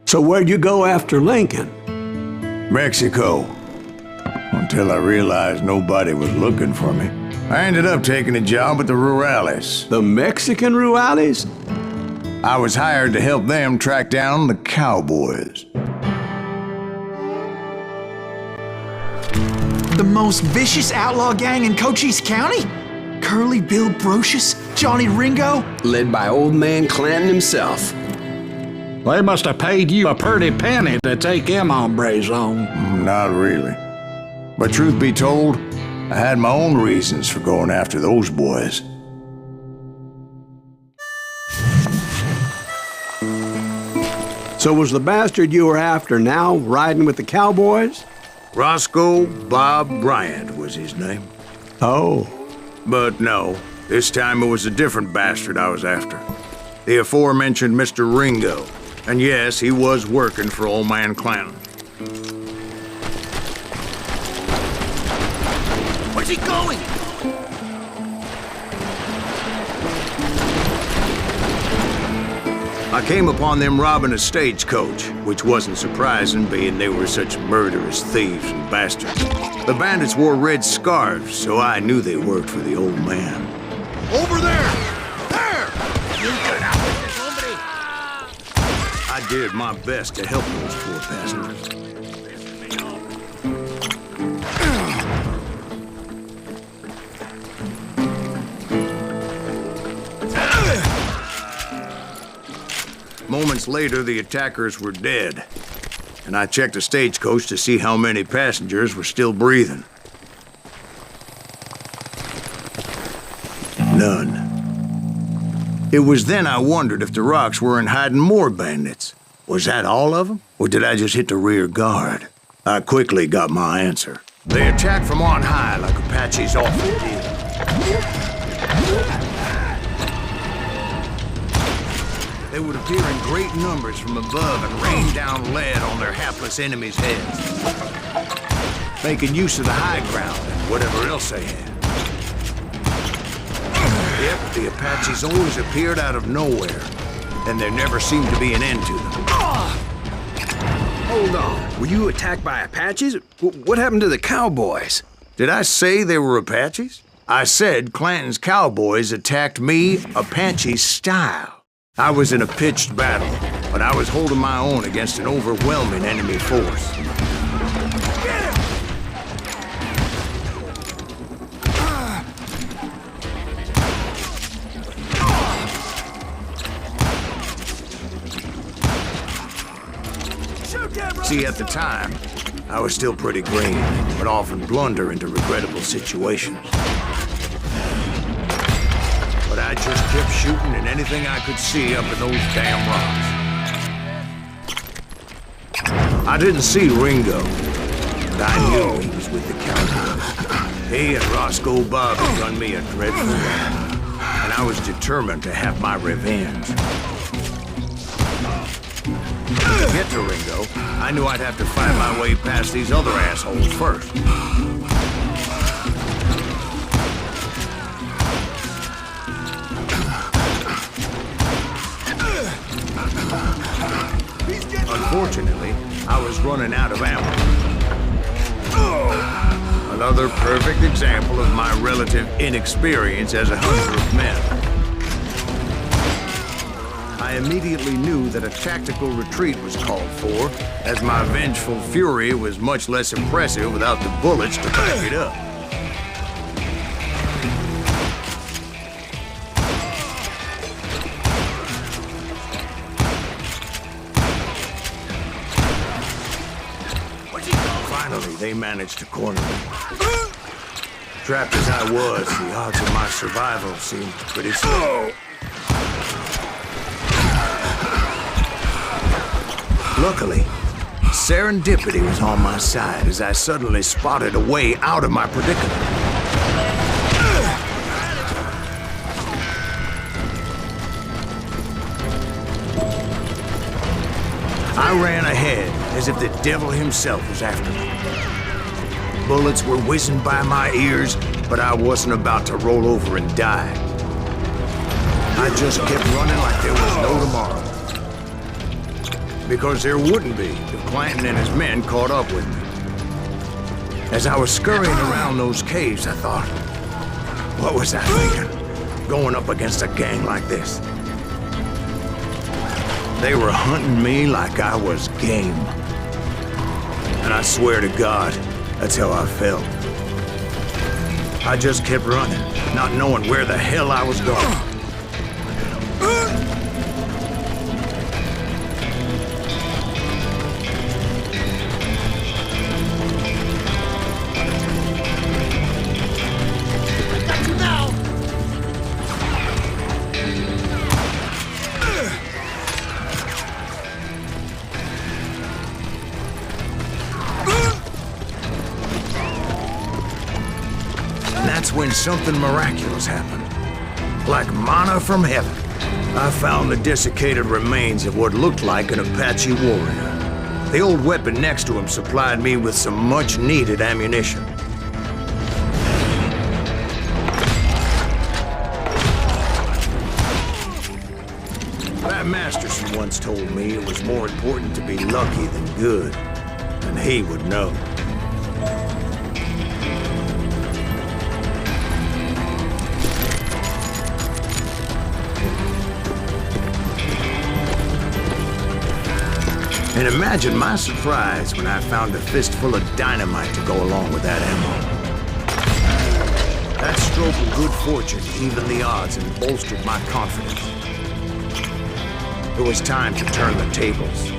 So where'd you go after Lincoln? Mexico. Until I realized nobody was looking for me. I ended up taking a job at the Rurales. The Mexican Rurales? I was hired to help them track down the Cawboys. The most vicious outlaw gang in Cochise County? Curly Bill Brocious? Johnny Ringo? Led by old man Clanton himself. They must have paid you a pretty penny to take them hombres on. Not really. But truth be told, I had my own reasons for going after those boys. So was the bastard you were after now riding with the Cawboys? Roscoe Bob Bryant was his name. Oh. But no, this time it was a different bastard I was after. The aforementioned Mr. Ringo. And yes, he was working for old man Clanton. Where's he going? I came upon them robbing a stagecoach, which wasn't surprising, being they were such murderous thieves and bastards. The bandits wore red scarves, so I knew they worked for the old man. Over there! There! You get out with this, hombre! I did my best to help those poor passengers. Moments later, the attackers were dead, and I checked the stagecoach to see how many passengers were still breathing. None. It was then I wondered if the rocks weren't hiding more bandits. Was that all of them, or did I just hit the rear guard? I quickly got my answer. They attacked from on high like Apaches often did. They would appear in great numbers from above and rain down lead on their hapless enemies' heads, making use of the high ground and whatever else they had. Yep, the Apaches always appeared out of nowhere, and there never seemed to be an end to them. Hold on. Were you attacked by Apaches? What happened to the Cawboys? Did I say they were Apaches? I said Clanton's Cawboys attacked me Apache style. I was in a pitched battle, but I was holding my own against an overwhelming enemy force. Get him! See, at the time, I was still pretty green, but often blunder into regrettable situations. But I just kept shooting at anything I could see up in those damn rocks. I didn't see Ringo, but I knew he was with the Cowboys. He and Roscoe Bob had done me a dreadful wrong, and I was determined to have my revenge. To get to Ringo, I knew I'd have to find my way past these other assholes first. Unfortunately, I was running out of ammo. Another perfect example of my relative inexperience as a hunter of men. I immediately knew that a tactical retreat was called for, as my vengeful fury was much less impressive without the bullets to back it up. Finally, they managed to corner me. Trapped as I was, the odds of my survival seemed pretty slim. Luckily, serendipity was on my side as I suddenly spotted a way out of my predicament. I ran ahead as if the devil himself was after me. Bullets were whizzing by my ears, but I wasn't about to roll over and die. I just kept running like there was no tomorrow. Because there wouldn't be if Clanton and his men caught up with me. As I was scurrying around those caves, I thought, what was I thinking? Going up against a gang like this? They were hunting me like I was game. And I swear to God, that's how I felt. I just kept running, not knowing where the hell I was going. When something miraculous happened. Like manna from heaven. I found the desiccated remains of what looked like an Apache warrior. The old weapon next to him supplied me with some much-needed ammunition. That Masterson once told me it was more important to be lucky than good, and he would know. And imagine my surprise when I found a fistful of dynamite to go along with that ammo. That stroke of good fortune evened the odds and bolstered my confidence. It was time to turn the tables.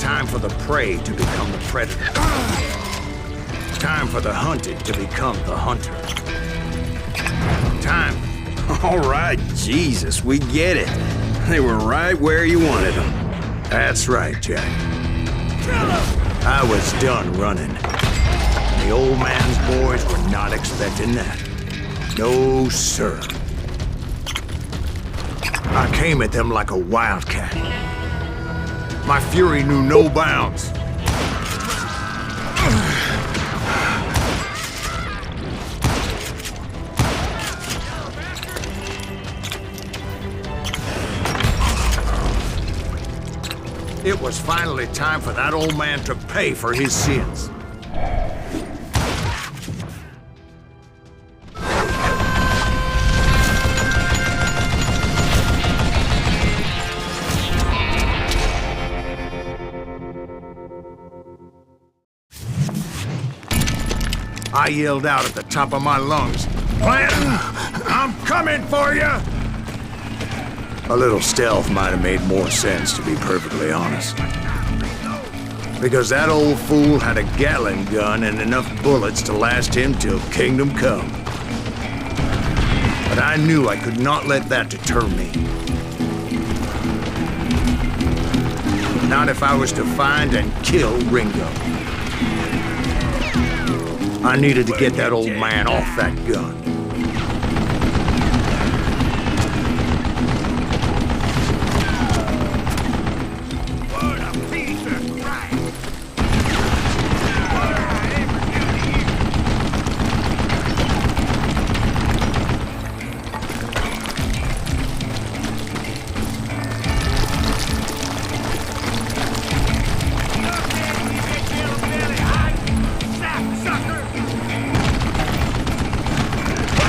Time for the prey to become the predator. Time for the hunted to become the hunter. Time. All right, Jesus, we get it. They were right where you wanted them. That's right, Jack. I was done running. The old man's boys were not expecting that. No, sir. I came at them like a wildcat. My fury knew no bounds. It was finally time for that old man to pay for his sins. I yelled out at the top of my lungs, "Clanton, I'm coming for you!" A little stealth might have made more sense, to be perfectly honest. Because that old fool had a Gatling gun and enough bullets to last him till kingdom come. But I knew I could not let that deter me. Not if I was to find and kill Ringo. I needed to get that old man off that gun.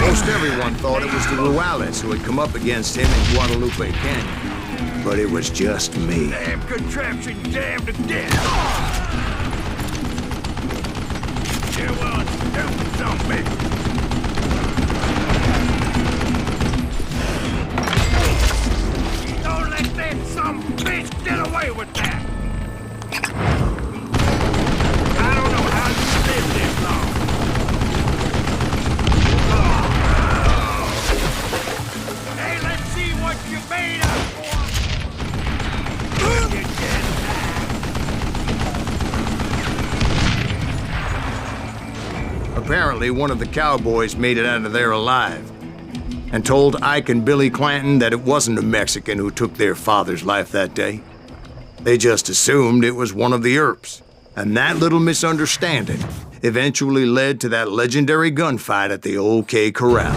Most everyone thought it was the Ruales who had come up against him in Guadalupe Canyon. But it was just me. Damn contraption jammed to death! You want stupid zombie! Don't let that some bitch get away with that! I don't know how you lived this long. Hey, let's see what you made of, boy! You dead. Apparently, one of the Cowboys made it out of there alive and told Ike and Billy Clanton that it wasn't a Mexican who took their father's life that day. They just assumed it was one of the Earps. And that little misunderstanding eventually led to that legendary gunfight at the OK Corral.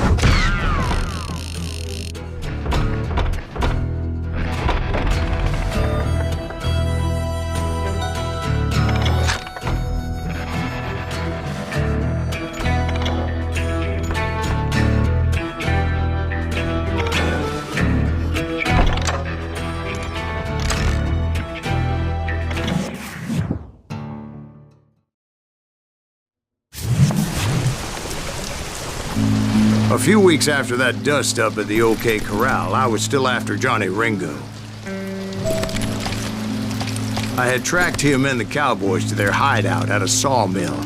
A few weeks after that dust-up at the OK Corral, I was still after Johnny Ringo. I had tracked him and the Cowboys to their hideout at a sawmill,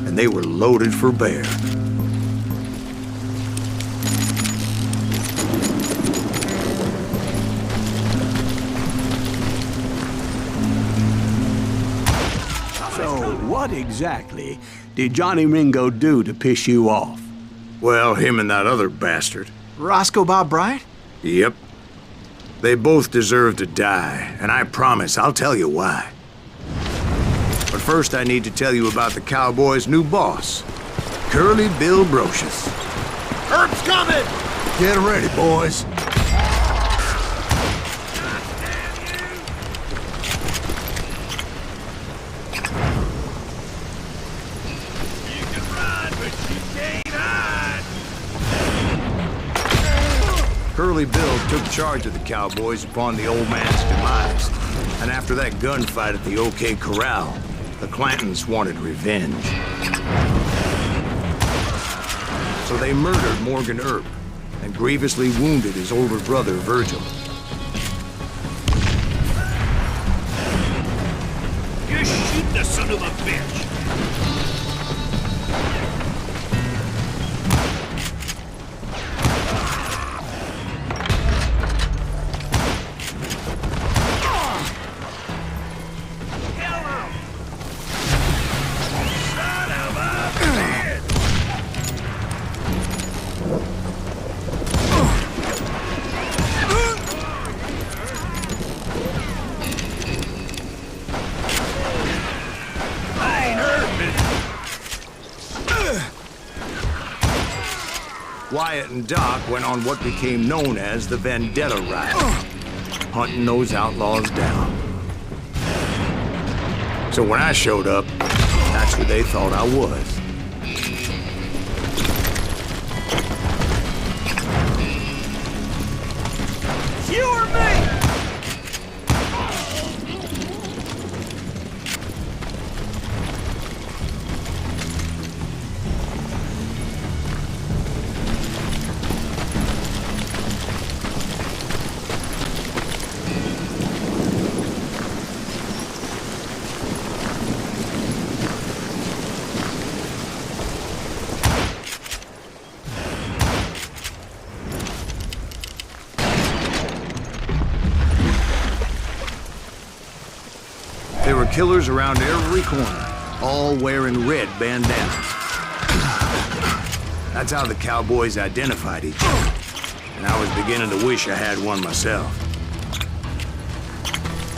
and they were loaded for bear. So, what exactly did Johnny Ringo do to piss you off? Well, him and that other bastard. Roscoe Bob Bryant? Yep. They both deserve to die, and I promise I'll tell you why. But first I need to tell you about the Cowboys' new boss, Curly Bill Brocious. Herb's coming! Get ready, boys. You can run, but you can't hide! Curly Bill took charge of the Cowboys upon the old man's demise. And after that gunfight at the OK Corral, the Clantons wanted revenge. So they murdered Morgan Earp and grievously wounded his older brother, Virgil. You shoot the son of a bitch! Wyatt and Doc went on what became known as the Vendetta Ride, hunting those outlaws down. So when I showed up, that's who they thought I was. You or me? There were killers around every corner, all wearing red bandanas. That's how the Cowboys identified each other, and I was beginning to wish I had one myself.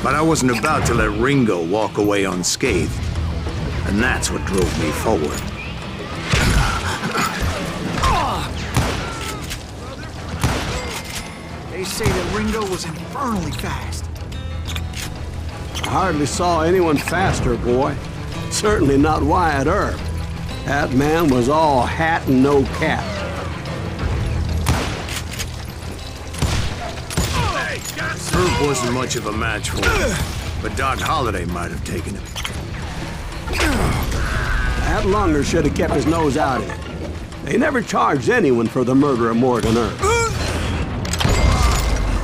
But I wasn't about to let Ringo walk away unscathed, and that's what drove me forward. They say that Ringo was infernally fast. I hardly saw anyone faster, boy. Certainly not Wyatt Earp. That man was all hat and no cap. Earp wasn't much of a match for him, but Doc Holliday might have taken him. That lunger should have kept his nose out of it. They never charged anyone for the murder of Morgan Earp.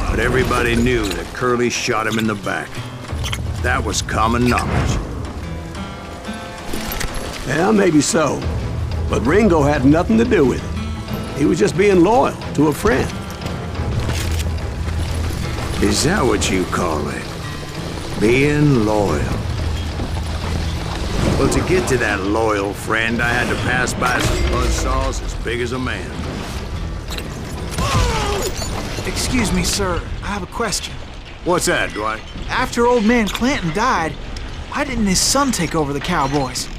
But everybody knew that Curly shot him in the back. That was common knowledge. Yeah, maybe so. But Ringo had nothing to do with it. He was just being loyal to a friend. Is that what you call it? Being loyal? Well, to get to that loyal friend, I had to pass by some buzzsaws as big as a man. Excuse me, sir. I have a question. What's that, Dwight? After old man Clanton died, why didn't his son take over the Cowboys?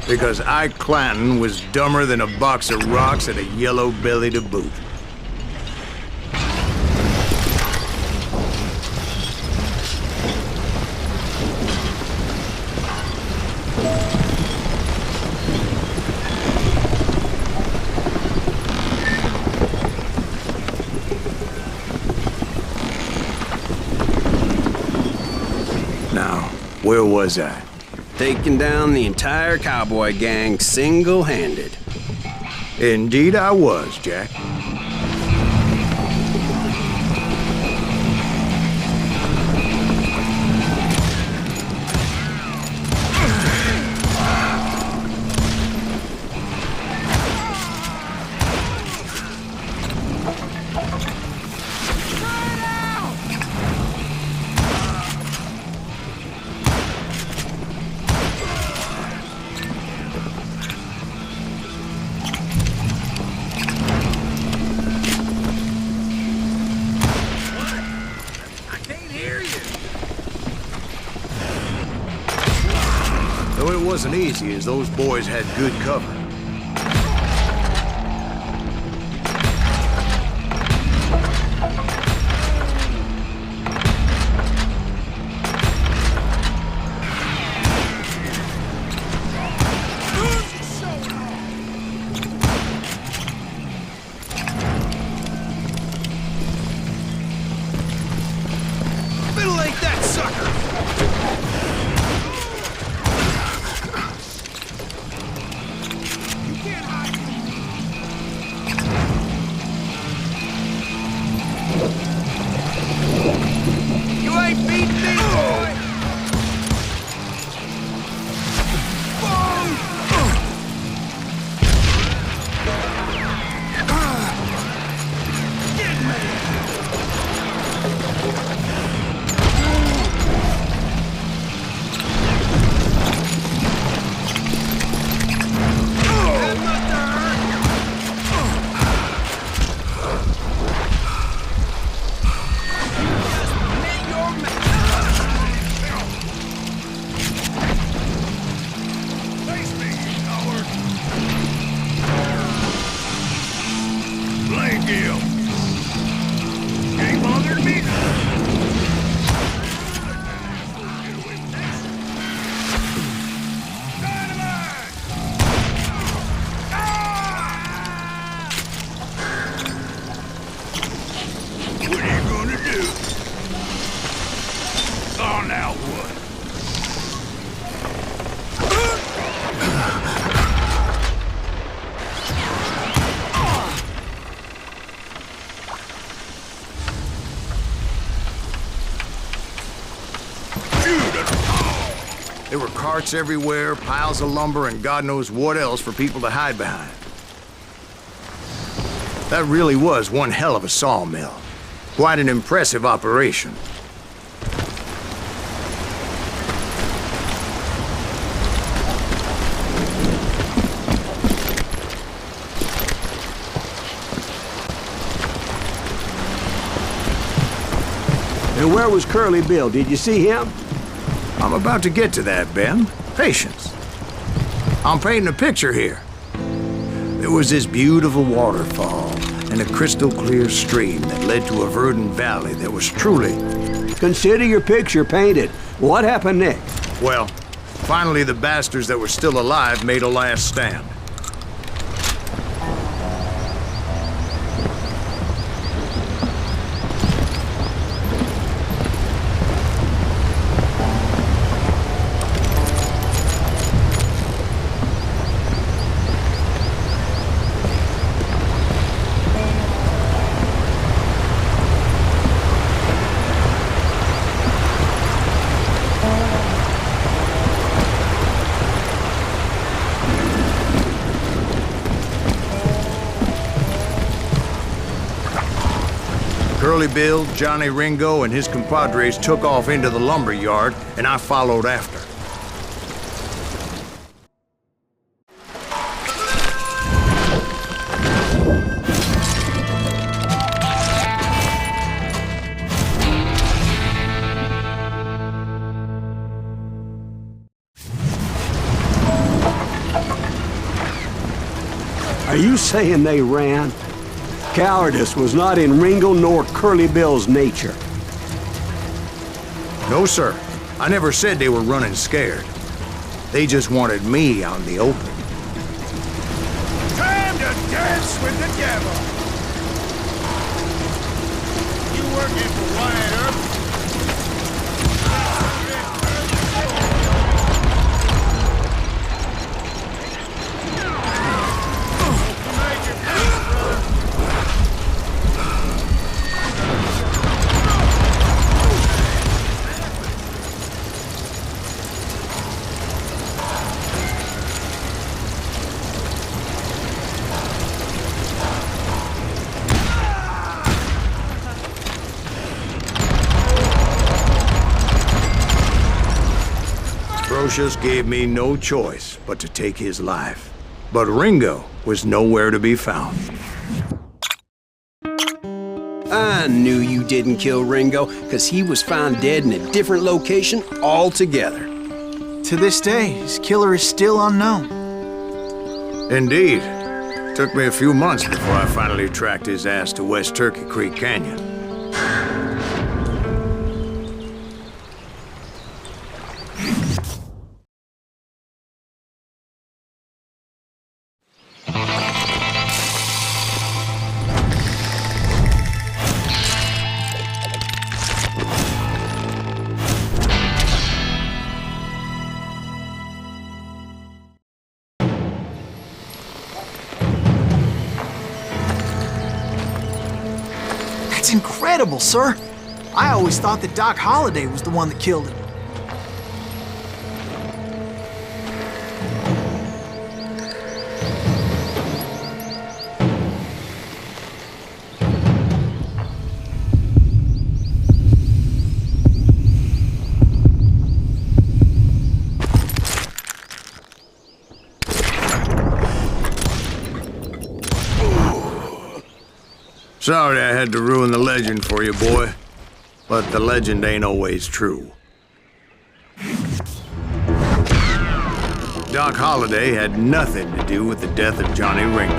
Because Ike Clanton was dumber than a box of rocks and a yellow belly to boot. Now, where was I? Taking down the entire cowboy gang single-handed. Indeed I was, Jack. Though it wasn't easy, as those boys had good cover. Middle-ain't that sucker! You ain't beat me, boy! Get me! That must hurt! Met your face me, you coward! Blame you! Ain't bothered me none. Dynamite! Ah! What are you gonna do? Oh, now what? There were carts everywhere, piles of lumber, and God knows what else for people to hide behind. That really was one hell of a sawmill. Quite an impressive operation. And where was Curly Bill? Did you see him? I'm about to get to that, Ben. Patience. I'm painting a picture here. There was this beautiful waterfall and a crystal clear stream that led to a verdant valley that was truly... Consider your picture painted. What happened next? Well, finally the bastards that were still alive made a last stand. Curly Bill, Johnny Ringo, and his compadres took off into the lumber yard, and I followed after. Are you saying they ran? Cowardice was not in Ringo nor Curly Bill's nature. No, sir. I never said they were running scared. They just wanted me out in the open. Time to dance with the devil! You working for Wyatt Earp? Brocious gave me no choice but to take his life. But Ringo was nowhere to be found. I knew you didn't kill Ringo, because he was found dead in a different location altogether. To this day, his killer is still unknown. Indeed. Took me a few months before I finally tracked his ass to West Turkey Creek Canyon. That's incredible, sir. I always thought that Doc Holliday was the one that killed him. Sorry I had to ruin the legend for you, boy. But the legend ain't always true. Doc Holliday had nothing to do with the death of Johnny Ringo.